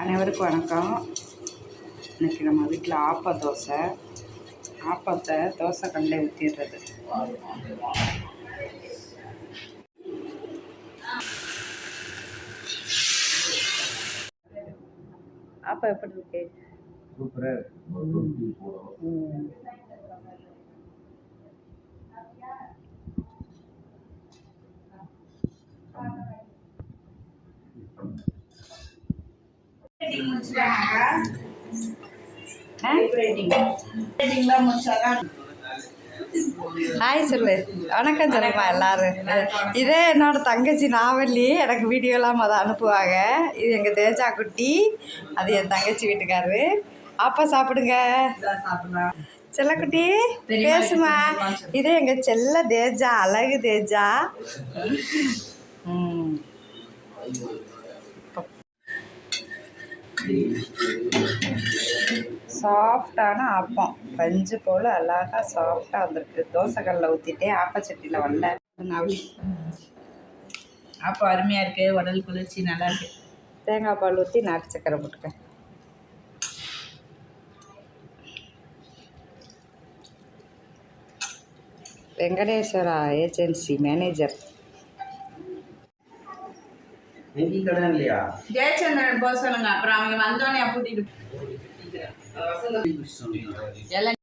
அனைவருக்கும் வணக்கம். இன்றைக்கி நம்ம வீட்டில் தோசை. ஆப்பத்தை தோசை கல்லில் ஊற்றிடுறது. ஆப்பம் எப்படி இருக்கு? ஹாய் சொல்லு, வணக்கம் சொல்லுமா எல்லாரும். இதே என்னோட தங்கச்சி நாவல்லி எனக்கு வீடியோலாம் அதை அனுப்புவாங்க. இது எங்கள் தேஜா குட்டி, அது என் தங்கச்சி வீட்டுக்காரரு. அப்பா சாப்பிடுங்க செல்லக்குட்டி, பேசுமா. இதே எங்கள் செல்ல தேஜா, அழகு தேஜா. சாஃப்டான ஆப்பம், பஞ்சு போல் அழகாக சாஃப்டாக வந்திருக்கு. தோசைக்கல்லில் ஊற்றிட்டே ஆப்பச்சட்டியில் வரல. ஆப்பம் அருமையாக இருக்குது, உடல் குளிர்ச்சி நல்லா இருக்குது. தேங்காய் பால் ஊற்றி நாட்டு சக்கரை போட்டுக்க. Venkateswara agency manager. ஜெயச்சந்திரன் போக சொல்லுங்க, அப்புறம் அவங்க வந்தோடனே கூட்டிட்டு எல்லாம்